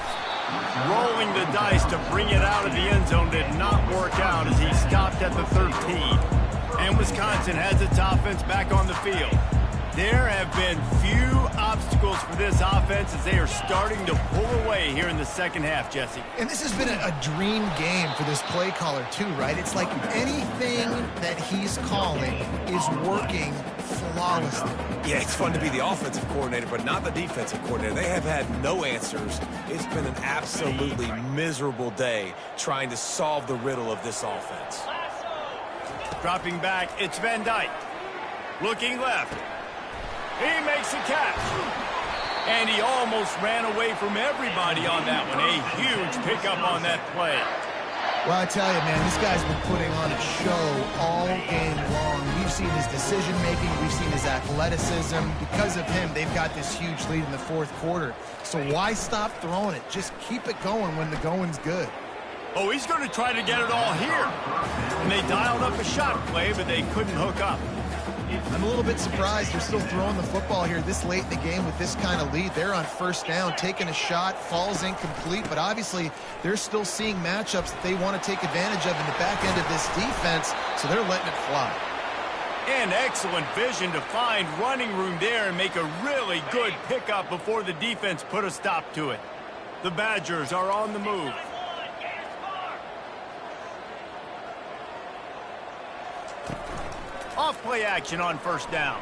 Rolling the dice to bring it out of the end zone did not work out as he stopped at the 13. And Wisconsin has its offense back on the field. There have been few obstacles for this offense as they are starting to pull away here in the second half, Jesse. And this has been a dream game for this play caller too, right? It's like anything that he's calling is working flawlessly. Yeah, it's fun to be the offensive coordinator, but not the defensive coordinator. They have had no answers. It's been an absolutely miserable day trying to solve the riddle of this offense. Dropping back, it's Van Dyke. Looking left. He makes a catch. And he almost ran away from everybody on that one. A huge pickup on that play. Well, I tell you, man, this guy's been putting on a show all game long. We've seen his decision-making. We've seen his athleticism. Because of him, they've got this huge lead in the fourth quarter. So why stop throwing it? Just keep it going when the going's good. Oh, he's going to try to get it all here. And they dialed up a shot play, but they couldn't hook up. I'm a little bit surprised they're still throwing the football here this late in the game with this kind of lead. They're on 1st down, taking a shot, falls incomplete, but obviously they're still seeing matchups that they want to take advantage of in the back end of this defense, so they're letting it fly. And excellent vision to find running room there and make a really good pickup before the defense put a stop to it. The Badgers are on the move. Off play action on 1st down.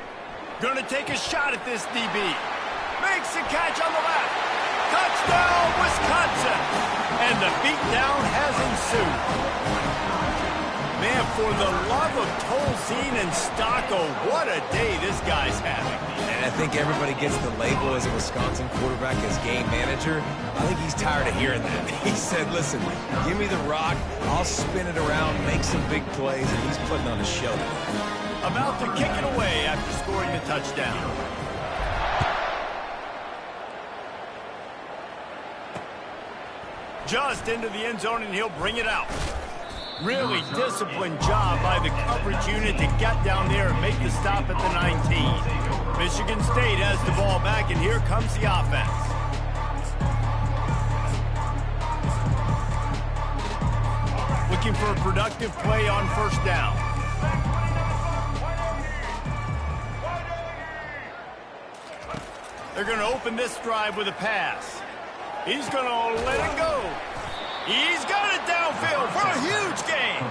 Gonna take a shot at this DB. Makes the catch on the left. Touchdown, Wisconsin. And the beatdown has ensued. Man, for the love of Tolzien and Stocco, what a day this guy's having. And I think everybody gets the label as a Wisconsin quarterback as game manager. I think he's tired of hearing that. He said, listen, give me the rock, I'll spin it around, make some big plays, and he's putting on a show. About to kick it away after scoring the touchdown. Just into the end zone, and he'll bring it out. Really disciplined job by the coverage unit to get down there and make the stop at the 19. Michigan State has the ball back, and here comes the offense. Looking for a productive play on 1st down. They're going to open this drive with a pass. He's going to let it go. He's got it downfield for a huge gain.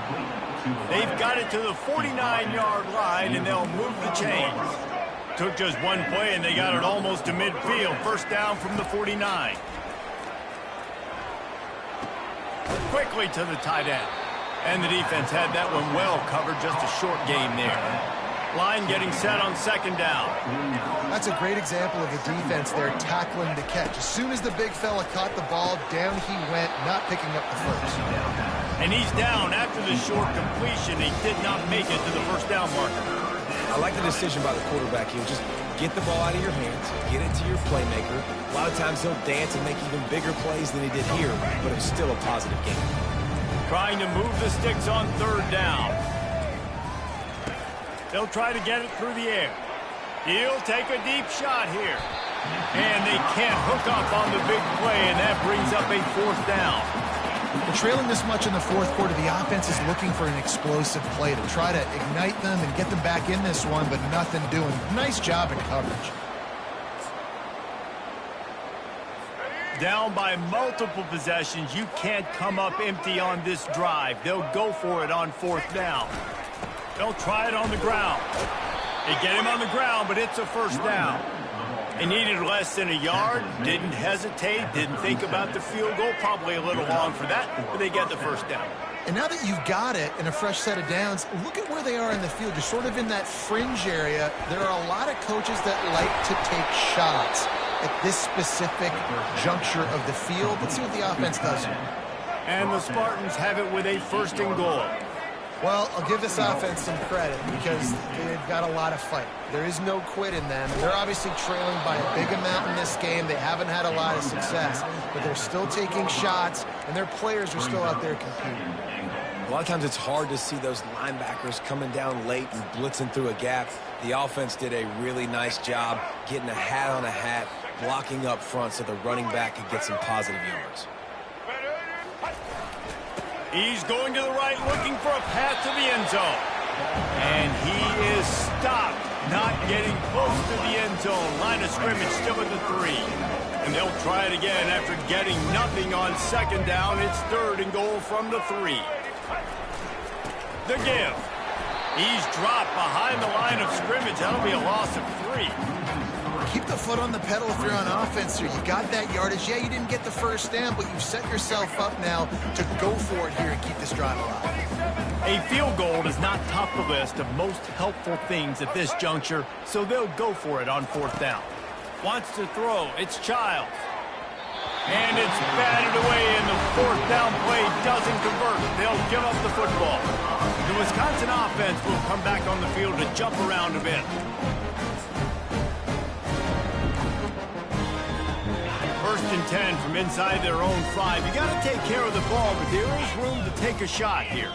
They've got it to the 49-yard line, and they'll move the chains. Took just one play, and they got it almost to midfield. First down from the 49. Quickly to the tight end. And the defense had that one well covered, just a short game there. Line getting set on second down. That's a great example of the defense there tackling the catch. As soon as the big fella caught the ball, down he went, not picking up the first. And he's down after the short completion. He did not make it to the first down marker. I like the decision by the quarterback here. Just get the ball out of your hands, get it to your playmaker. A lot of times he'll dance and make even bigger plays than he did here, but it's still a positive game. Trying to move the sticks on third down. They'll try to get it through the air. He'll take a deep shot here. And they can't hook up on the big play, and that brings up a fourth down. Well, trailing this much in the fourth quarter, the offense is looking for an explosive play to try to ignite them and get them back in this one, but nothing doing. Nice job in coverage. Down by multiple possessions, you can't come up empty on this drive. They'll go for it on fourth down. They'll try it on the ground. They get him on the ground, but it's a first down. They needed less than a yard, didn't hesitate, didn't think about the field goal. Probably a little long for that, but they get the first down. And now that you've got it in a fresh set of downs, look at where they are in the field. You're sort of in that fringe area. There are a lot of coaches that like to take shots at this specific juncture of the field. Let's see what the offense does here. And the Spartans have it with a first and goal. Well, I'll give this offense some credit because they've got a lot of fight. There is no quit in them. They're obviously trailing by a big amount in this game. They haven't had a lot of success, but they're still taking shots, and their players are still out there competing. A lot of times it's hard to see those linebackers coming down late and blitzing through a gap. The offense did a really nice job getting a hat on a hat, blocking up front so the running back could get some positive yards. He's going to the right, looking for a path to the end zone. And he is stopped, not getting close to the end zone. Line of scrimmage still at the 3. And they'll try it again after getting nothing on second down. It's third and goal from the 3. The give. He's dropped behind the line of scrimmage. That'll be a loss of 3. Keep the foot on the pedal if you're on offense here. You got that yardage. Yeah, you didn't get the first down, but you've set yourself up now to go for it here and keep this drive alive. A field goal does not top the list of most helpful things at this juncture, so they'll go for it on fourth down. Wants to throw. It's Childs. And it's batted away, and the fourth down play doesn't convert. They'll give up the football. The Wisconsin offense will come back on the field to jump around a bit. First and 10 from inside their own 5. You got to take care of the ball, but there is room to take a shot here.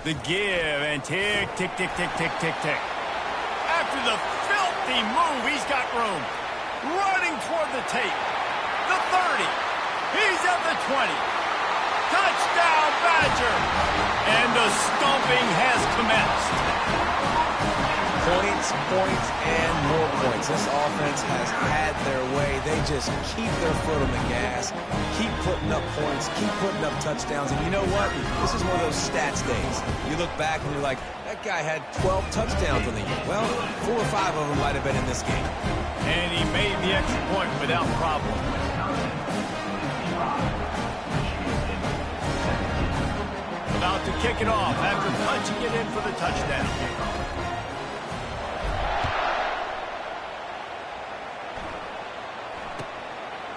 The give, and tick, tick, tick, tick, tick, tick, tick. After the filthy move, he's got room. Running toward the tape. The 30. He's at the 20. Touchdown, Badger. And the stomping has commenced. Points, points, and more points. This offense has had their way. They just keep their foot on the gas, keep putting up points, keep putting up touchdowns. And you know what? This is one of those stats days. You look back and you're like, that guy had 12 touchdowns on the year. Well, 4 or 5 of them might have been in this game. And he made the extra point without problem. About to kick it off after punching it in for the touchdown.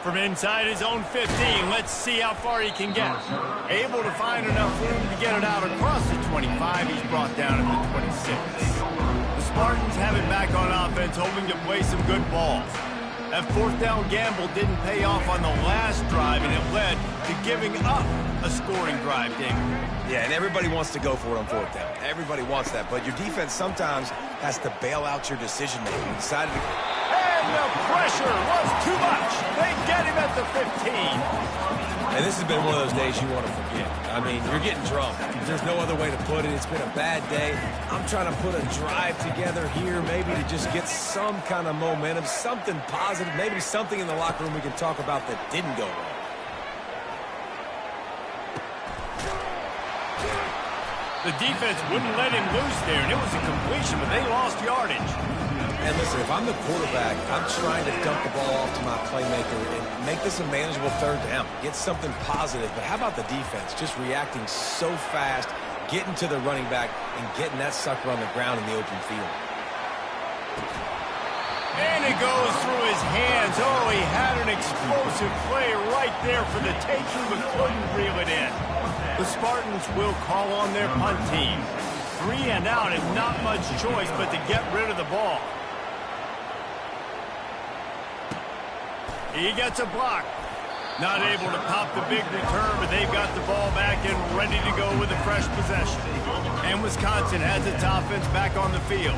From inside his own 15, let's see how far he can get. Able to find enough room to get it out across the 25. He's brought down at the 26. The Spartans have it back on offense, hoping to play some good ball. That fourth down gamble didn't pay off on the last drive, and it led to giving up a scoring drive, David. Yeah, and everybody wants to go for it on fourth down. Everybody wants that, but your defense sometimes has to bail out your decision-making. Decided to... And the pressure was too much. They get him at the 15. And this has been one of those days you want to forget. I mean, you're getting drunk. There's no other way to put it. It's been a bad day. I'm trying to put a drive together here, maybe to just get some kind of momentum, something positive, maybe something in the locker room we can talk about that didn't go wrong. The defense wouldn't let him loose there, and it was a completion, but they lost yardage. And listen, if I'm the quarterback, I'm trying to dump the ball off to my playmaker and make this a manageable third down. Get something positive. But how about the defense? Just reacting so fast, getting to the running back, and getting that sucker on the ground in the open field. And it goes through his hands. Oh, he had an explosive play right there for the taking, but couldn't reel it in. The Spartans will call on their punt team. 3 and out and not much choice but to get rid of the ball. He gets a block. Not able to pop the big return, but they've got the ball back and ready to go with a fresh possession. And Wisconsin has its offense back on the field.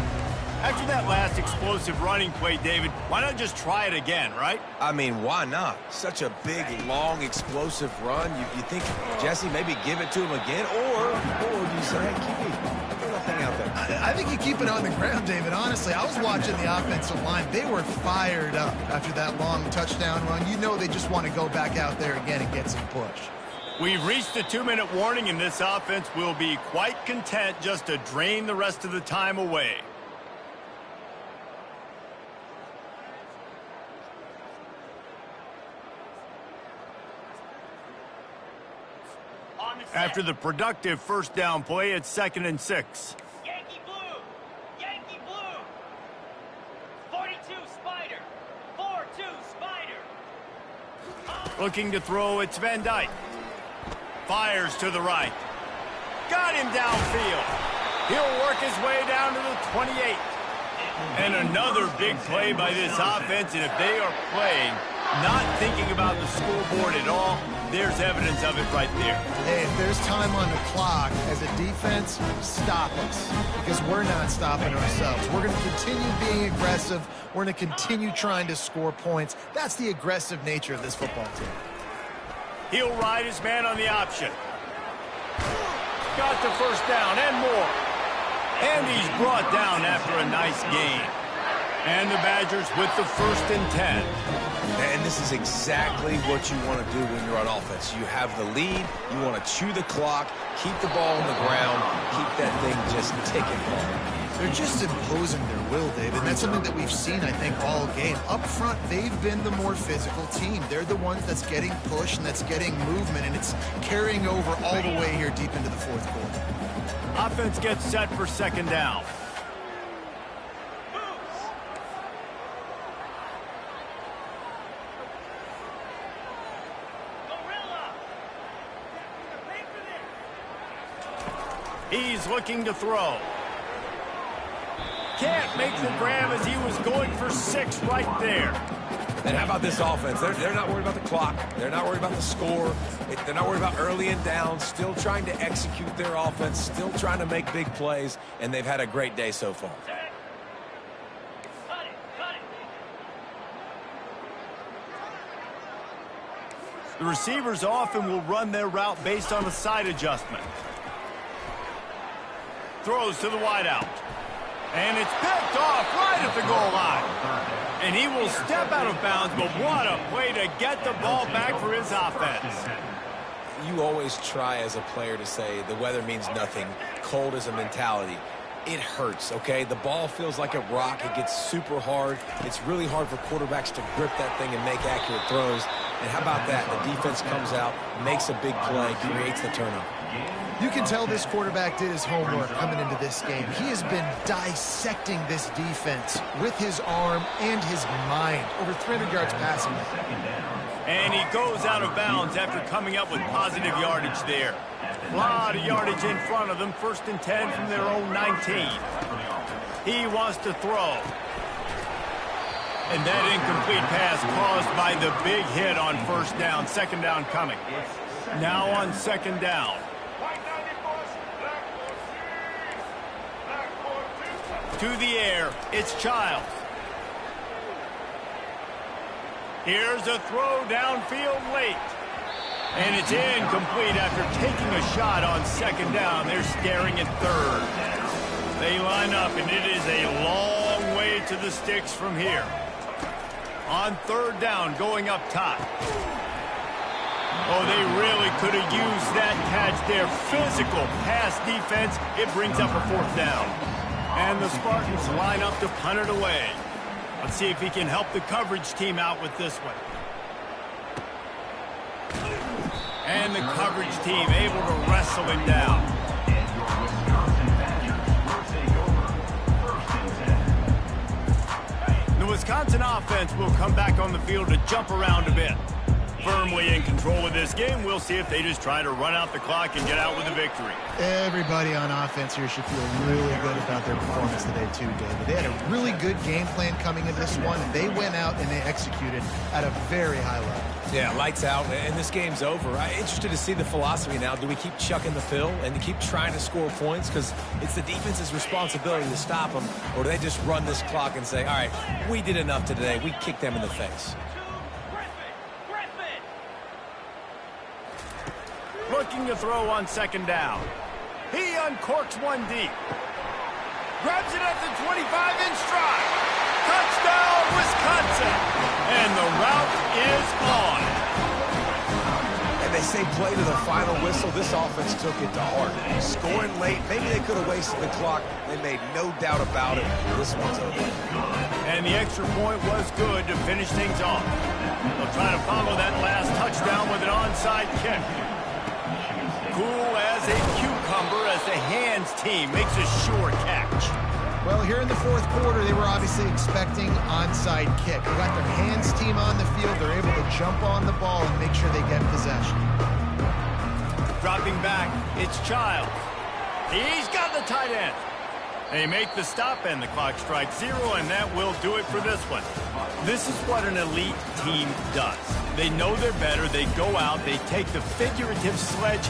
After that last explosive running play, David, why not just try it again, right? I mean, why not? Such a big, long, explosive run. You think, Jesse, maybe give it to him again? Or do you say, hey, keep that thing out there? I think you keep it on the ground, David. Honestly, I was watching the offensive line. They were fired up after that long touchdown run. You know they just want to go back out there again and get some push. We've reached the 2-minute warning, and this offense will be quite content just to drain the rest of the time away. After the productive first down play, it's 2nd and 6. Yankee blue! Yankee blue! 42 Spider! 4-2 Spider! Looking to throw, it's Van Dyke. Fires to the right. Got him downfield. He'll work his way down to the 28. And another big play by this offense, and if they are playing, not thinking about the scoreboard at all, there's evidence of it right there. Hey, if there's time on the clock, as a defense, stop us. Because we're not stopping ourselves. We're going to continue being aggressive. We're going to continue trying to score points. That's the aggressive nature of this football team. He'll ride his man on the option. Got the first down and more. And he's brought down after a nice gain. And the Badgers with the 1st and 10. And this is exactly what you want to do when you're on offense. You have the lead, you want to chew the clock, keep the ball on the ground, keep that thing just ticking. They're just imposing their will, David. And that's something that we've seen, I think, all game. Up front, they've been the more physical team. They're the ones that's getting pushed and that's getting movement, and it's carrying over all the way here deep into the 4th quarter. Offense gets set for 2nd down. He's looking to throw. Can't make the grab as he was going for 6 right there. And how about this offense? They're not worried about the clock. They're not worried about the score. They're not worried about early and down. Still trying to execute their offense. Still trying to make big plays. And they've had a great day so far. The receivers often will run their route based on a side adjustment. Throws to the wideout. And it's picked off right at the goal line. And he will step out of bounds, but what a play to get the ball back for his offense. You always try as a player to say the weather means nothing. Cold is a mentality. It hurts, okay? The ball feels like a rock. It gets super hard. It's really hard for quarterbacks to grip that thing and make accurate throws. And how about that? The defense comes out, makes a big play, creates the turnover. You can tell this quarterback did his homework coming into this game. He has been dissecting this defense with his arm and his mind. Over 300 yards passing. And he goes out of bounds after coming up with positive yardage there. A lot of yardage in front of them. 1st and 10 from their own 19. He wants to throw. And that incomplete pass caused by the big hit on 1st down. 2nd down coming. Now on 2nd down. To the air, it's Childs. Here's a throw downfield late. And it's incomplete after taking a shot on second down. They're staring at third. They line up, and it is a long way to the sticks from here. On third down, going up top. Oh, they really could have used that catch there. Physical pass defense. It brings up a fourth down. And the Spartans line up to punt it away. Let's see if he can help the coverage team out with this one. And the coverage team able to wrestle him down. The Wisconsin offense will come back on the field to jump around a bit. Firmly in control of this game. We'll see if they just try to run out the clock and get out with a victory. Everybody on offense here should feel really good about their performance today too, David. They had a really good game plan coming into this one, and they went out and they executed at a very high level. Yeah, lights out, and this game's over. I'm interested to see the philosophy now. Do we keep chucking the fill and keep trying to score points? Because it's the defense's responsibility to stop them, or do they just run this clock and say, all right, we did enough today. We kicked them in the face. Looking to throw on second down. He uncorks one deep. Grabs it at the 25-inch stride. Touchdown, Wisconsin. And the route is on. And they say play to the final whistle. This offense took it to heart. Scoring late, maybe they could have wasted the clock. They made no doubt about it. This one's over. And the extra point was good to finish things off. They'll try to follow that last touchdown with an onside kick. Cool as a cucumber as the hands team makes a sure catch. Well, here in the fourth quarter, they were obviously expecting onside kick. They got their hands team on the field. They're able to jump on the ball and make sure they get possession. Dropping back, it's Childs. He's got the tight end. They make the stop and the clock strikes 0, and that will do it for this one. This is what an elite team does. They know they're better. They go out. They take the figurative sledgehammer